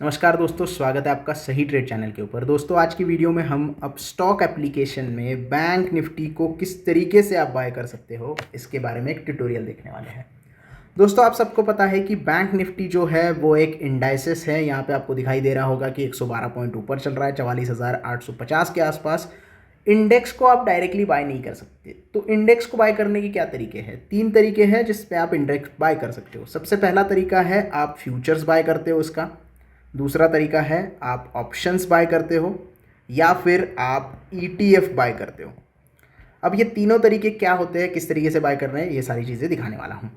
नमस्कार दोस्तों, स्वागत है आपका सही ट्रेड चैनल के ऊपर। दोस्तों, आज की वीडियो में हम अब स्टॉक एप्लीकेशन में बैंक निफ्टी को किस तरीके से आप बाय कर सकते हो इसके बारे में एक ट्यूटोरियल देखने वाले हैं। दोस्तों, आप सबको पता है कि बैंक निफ्टी जो है वो एक इंडाइसिस है। यहाँ पे आपको दिखाई दे रहा होगा कि 112 पॉइंट ऊपर चल रहा है, 44,850 के आसपास। इंडेक्स को आप डायरेक्टली बाय नहीं कर सकते। तो इंडेक्स को बाय करने के क्या तरीके हैं? 3 तरीके हैं जिस पे आप इंडेक्स बाय कर सकते हो। सबसे पहला तरीका है आप फ्यूचर्स बाय करते हो उसका। दूसरा तरीका है आप ऑप्शंस बाय करते हो, या फिर आप ETF बाय करते हो। अब ये तीनों तरीके क्या होते हैं, किस तरीके से बाय कर रहे हैं, ये सारी चीज़ें दिखाने वाला हूँ।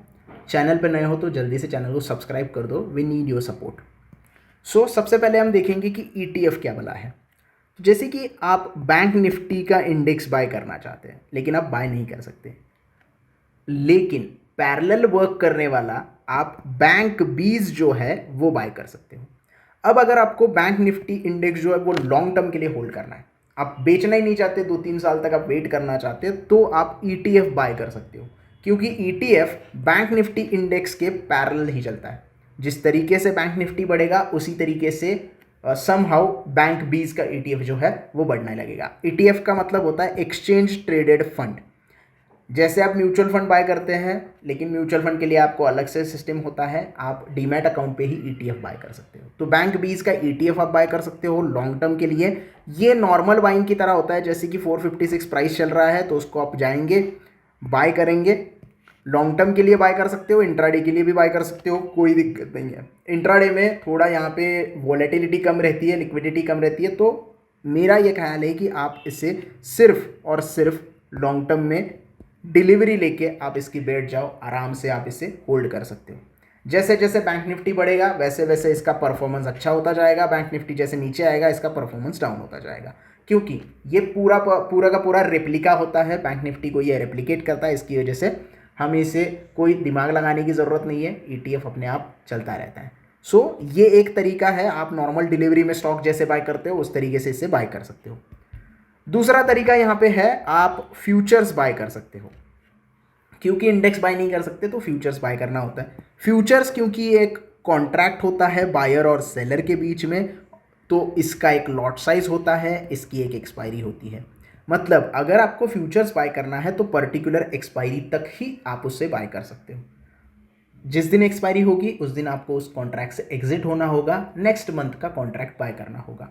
चैनल पर नए हो तो जल्दी से चैनल को सब्सक्राइब कर दो, वी नीड योर सपोर्ट। सबसे पहले हम देखेंगे कि ETF क्या भला है। जैसे कि आप बैंक निफ्टी का इंडेक्स बाय करना चाहते हैं लेकिन आप बाय नहीं कर सकते, लेकिन पैरेलल वर्क करने वाला आप बैंक बीज जो है वो बाय कर सकते हो। अब अगर आपको बैंक निफ्टी इंडेक्स जो है वो लॉन्ग टर्म के लिए होल्ड करना है, आप बेचना ही नहीं चाहते, 2-3 साल तक आप वेट करना चाहते हो, तो आप ETF बाय कर सकते हो। क्योंकि ETF बैंक निफ्टी इंडेक्स के पैरेलल ही चलता है। जिस तरीके से बैंक निफ्टी बढ़ेगा उसी तरीके से समहाउ बैंक बीज का ETF जो है वो बढ़ने लगेगा। ETF का मतलब होता है एक्सचेंज ट्रेडेड फंड। जैसे आप म्यूचुअल फंड बाय करते हैं, लेकिन म्यूचुअल फंड के लिए आपको अलग से सिस्टम होता है, आप डीमैट अकाउंट पे ही ETF बाय कर सकते हो। तो बैंक बीज का ETF आप बाय कर सकते हो लॉन्ग टर्म के लिए। ये नॉर्मल बाइंग की तरह होता है, जैसे कि 456 प्राइस चल रहा है तो उसको आप जाएंगे बाय करेंगे। लॉन्ग टर्म के लिए बाय कर सकते हो, इंट्राडे के लिए भी बाय कर सकते हो, कोई दिक्कत नहीं है। इंट्राडे में थोड़ा यहाँ पे वॉलेटिलिटी कम रहती है, लिक्विडिटी कम रहती है, तो मेरा ये ख्याल है कि आप इसे सिर्फ और सिर्फ लॉन्ग टर्म में डिलीवरी लेके आप इसकी बैठ जाओ, आराम से आप इसे होल्ड कर सकते हो। जैसे जैसे बैंक निफ्टी बढ़ेगा वैसे वैसे इसका परफॉर्मेंस अच्छा होता जाएगा, बैंक निफ्टी जैसे नीचे आएगा इसका परफॉर्मेंस डाउन होता जाएगा, क्योंकि ये पूरा का पूरा रेप्लिका होता है। बैंक निफ्टी को ये रेप्लिकेट करता है, इसकी वजह से हमें इसे कोई दिमाग लगाने की ज़रूरत नहीं है, ETF अपने आप चलता रहता है। ये एक तरीका है, आप नॉर्मल डिलीवरी में स्टॉक जैसे बाय करते हो उस तरीके से इसे बाय कर सकते हो। दूसरा तरीका यहाँ पे है आप फ्यूचर्स बाय कर सकते हो। क्योंकि इंडेक्स बाय नहीं कर सकते तो फ्यूचर्स बाय करना होता है। फ्यूचर्स क्योंकि एक कॉन्ट्रैक्ट होता है बायर और सेलर के बीच में, तो इसका एक लॉट साइज होता है, इसकी एक एक्सपायरी होती है। मतलब अगर आपको फ्यूचर्स बाय करना है तो पर्टिकुलर एक्सपायरी तक ही आप उससे बाय कर सकते हो। जिस दिन एक्सपायरी होगी उस दिन आपको उस कॉन्ट्रैक्ट से एग्जिट होना होगा, नेक्स्ट मंथ का कॉन्ट्रैक्ट बाय करना होगा।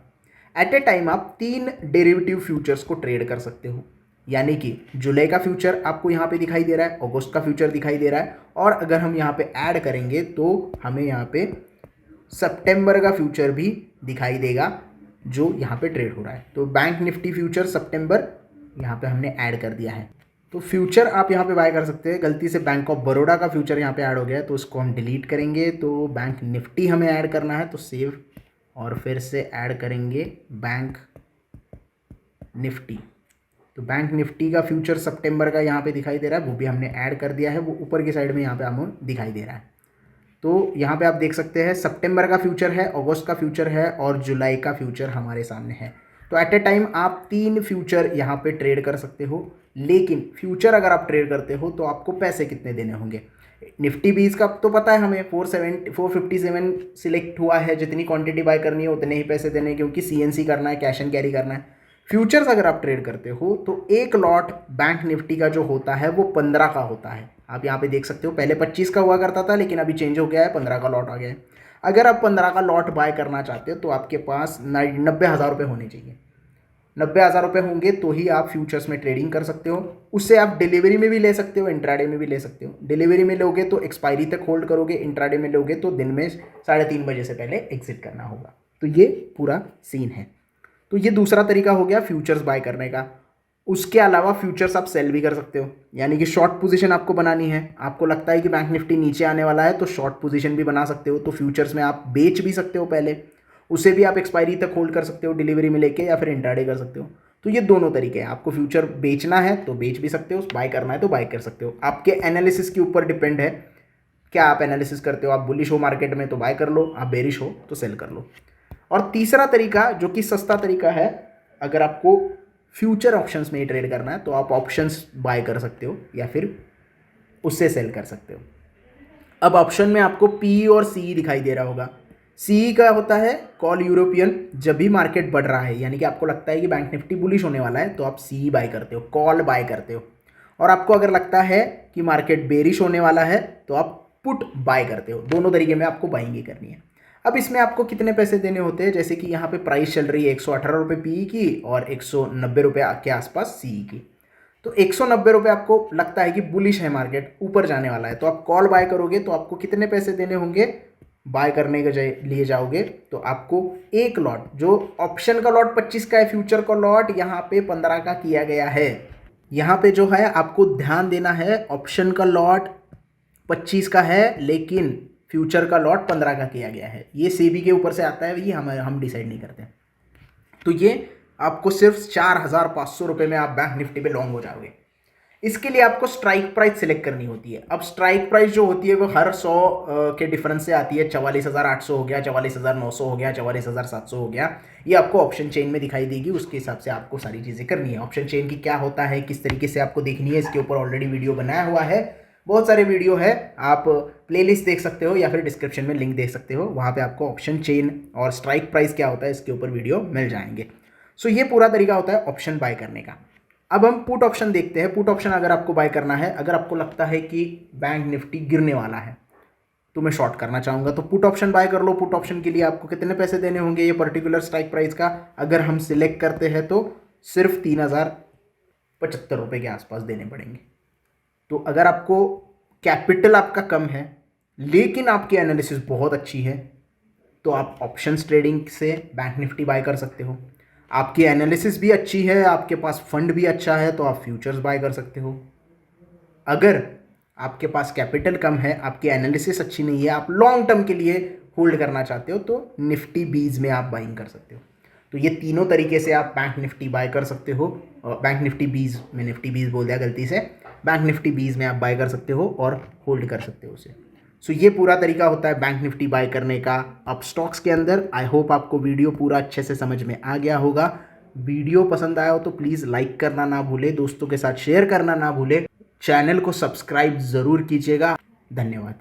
एट ए टाइम आप 3 डेरिवेटिव फ्यूचर्स को ट्रेड कर सकते हो, यानी कि जुलाई का फ्यूचर आपको यहाँ पे दिखाई दे रहा है, अगस्त का फ्यूचर दिखाई दे रहा है, और अगर हम यहाँ पे ऐड करेंगे तो हमें यहाँ पे सितंबर का फ्यूचर भी दिखाई देगा जो यहाँ पे ट्रेड हो रहा है। तो बैंक निफ्टी फ्यूचर सितंबर यहाँ पे हमने ऐड कर दिया है, तो फ्यूचर आप यहाँ पे बाय कर सकते हैं। गलती से बैंक ऑफ बड़ौदा का फ्यूचर यहाँ पे ऐड हो गया है तो उसको हम डिलीट करेंगे। तो बैंक निफ्टी हमें ऐड करना है, तो सेव और फिर से ऐड करेंगे बैंक निफ्टी। तो बैंक निफ्टी का फ्यूचर सितंबर का यहाँ पे दिखाई दे रहा है, वो भी हमने ऐड कर दिया है, वो ऊपर की साइड में यहाँ पे हमें दिखाई दे रहा है। तो यहाँ पे आप देख सकते हैं सितंबर का फ्यूचर है, अगस्त का फ्यूचर है और जुलाई का फ्यूचर हमारे सामने है। तो एट ए टाइम आप 3 फ्यूचर यहाँ पे ट्रेड कर सकते हो। लेकिन फ्यूचर अगर आप ट्रेड करते हो तो आपको पैसे कितने देने होंगे? निफ्टी बीस का तो पता है हमें, 457 सिलेक्ट हुआ है, जितनी क्वांटिटी बाय करनी है उतने ही पैसे देने हैं, क्योंकि CNC करना है, कैश एंड कैरी करना है। फ्यूचर्स अगर आप ट्रेड करते हो तो एक लॉट बैंक निफ्टी का जो होता है वो 15 का होता है। आप यहाँ पे देख सकते हो, पहले 25 का हुआ करता था लेकिन अभी चेंज हो गया है, 15 का लॉट आ गया है। अगर आप 15 का लॉट बाय करना चाहते हो तो आपके पास 90,000 रुपये होने चाहिए। 90,000 रुपये होंगे तो ही आप फ्यूचर्स में ट्रेडिंग कर सकते हो। उससे आप डिलीवरी में भी ले सकते हो, इंट्राडे में भी ले सकते हो। डिलीवरी में लोगे तो एक्सपायरी तक होल्ड करोगे, इंट्राडे में लोगे तो दिन में 3:30 बजे से पहले एग्जिट करना होगा। तो ये पूरा सीन है। तो ये दूसरा तरीका हो गया फ्यूचर्स बाय करने का। उसके अलावा फ्यूचर्स आप सेल भी कर सकते हो, यानी कि शॉर्ट पोजीशन आपको बनानी है, आपको लगता है कि बैंक निफ्टी नीचे आने वाला है तो शॉर्ट पोजीशन भी बना सकते हो। तो फ्यूचर्स में आप बेच भी सकते हो पहले, उसे भी आप एक्सपायरी तक होल्ड कर सकते हो डिलीवरी में लेके, या फिर इंट्राडे कर सकते हो। तो ये दोनों तरीके हैं। आपको फ्यूचर बेचना है तो बेच भी सकते हो, बाय करना है तो बाय कर सकते हो। आपके एनालिसिस के ऊपर डिपेंड है, क्या आप एनालिसिस करते हो। आप बुलिश हो मार्केट में तो बाय कर लो, आप बेरिश हो तो सेल कर लो। और तीसरा तरीका जो कि सस्ता तरीका है, अगर आपको फ्यूचर ऑप्शंस में ही ट्रेड करना है तो आप ऑप्शंस बाय कर सकते हो या फिर उससे सेल कर सकते हो। अब ऑप्शन में आपको PE और CE दिखाई दे रहा होगा। CE का होता है कॉल यूरोपियन। जब भी मार्केट बढ़ रहा है यानी कि आपको लगता है कि बैंक निफ्टी बुलिश होने वाला है तो आप CE बाय करते हो, कॉल बाय करते हो। और आपको अगर लगता है कि मार्केट बेरिश होने वाला है तो आप पुट बाय करते हो। दोनों तरीके में आपको बाइंग ही करनी है। अब इसमें आपको कितने पैसे देने होते हैं, जैसे कि यहाँ पे प्राइस चल रही है 118 रुपये PE की और 190 रुपये के आसपास CE की। तो 190 रुपये आपको लगता है कि बुलिश है, मार्केट ऊपर जाने वाला है, तो आप कॉल बाय करोगे तो आपको कितने पैसे देने होंगे। बाय करने के लिए जाओगे तो आपको एक लॉट, जो ऑप्शन का लॉट 25 का है, फ्यूचर का लॉट यहाँ पे 15 का किया गया है। यहाँ पे जो है आपको ध्यान देना है, ऑप्शन का लॉट 25 का है लेकिन फ्यूचर का लॉट 15 का किया गया है। ये सेबी के ऊपर से आता है, ये हम डिसाइड नहीं करते। तो ये आपको सिर्फ 4,500 रुपये में आप बैंक निफ्टी पे लॉन्ग हो जाओगे। इसके लिए आपको स्ट्राइक प्राइस सिलेक्ट करनी होती है। अब स्ट्राइक प्राइस जो होती है वो हर 100 के डिफरेंस से आती है। 44,800 हो गया, 44,900 हो गया, 44,700 हो गया। ये आपको ऑप्शन चेन में दिखाई देगी, उसके हिसाब से आपको सारी चीज़ें करनी है। ऑप्शन चेन की क्या होता है, किस तरीके से आपको देखनी है, इसके ऊपर ऑलरेडी वीडियो बनाया हुआ है, बहुत सारे वीडियो है। आप प्लेलिस्ट देख सकते हो या फिर डिस्क्रिप्शन में लिंक देख सकते हो, वहाँ पे आपको ऑप्शन चेन और स्ट्राइक प्राइस क्या होता है इसके ऊपर वीडियो मिल जाएंगे। सो ये पूरा तरीका होता है ऑप्शन बाय करने का। अब हम पुट ऑप्शन देखते हैं। पुट ऑप्शन अगर आपको बाय करना है, अगर आपको लगता है कि बैंक निफ्टी गिरने वाला है तो मैं शॉर्ट करना चाहूँगा, तो पुट ऑप्शन बाय कर लो। पुट ऑप्शन के लिए आपको कितने पैसे देने होंगे, ये पर्टिकुलर स्ट्राइक प्राइस का अगर हम सिलेक्ट करते हैं तो सिर्फ 3,075 रुपये के आसपास देने पड़ेंगे। तो अगर आपको कैपिटल आपका कम है लेकिन आपकी एनालिसिस बहुत अच्छी है तो आप ऑप्शंस ट्रेडिंग से बैंक निफ्टी बाय कर सकते हो। आपकी एनालिसिस भी अच्छी है, आपके पास फंड भी अच्छा है तो आप फ्यूचर्स बाय कर सकते हो। अगर आपके पास कैपिटल कम है, आपकी एनालिसिस अच्छी नहीं है, आप लॉन्ग टर्म के लिए होल्ड करना चाहते हो तो निफ्टी बीज में आप बाइंग कर सकते हो। तो ये तीनों तरीके से आप बैंक निफ्टी बाय कर सकते हो। बैंक निफ्टी बीज में निफ्टी बीज बोल दिया गलती से, बैंक निफ्टी बीज में आप बाय कर सकते हो और होल्ड कर सकते हो उसे। सो ये पूरा तरीका होता है बैंक निफ्टी बाय करने का अप स्टॉक्स के अंदर। आई होप आपको वीडियो पूरा अच्छे से समझ में आ गया होगा। वीडियो पसंद आया हो तो प्लीज़ लाइक करना ना भूले, दोस्तों के साथ शेयर करना ना भूले, चैनल को सब्सक्राइब ज़रूर कीजिएगा। धन्यवाद।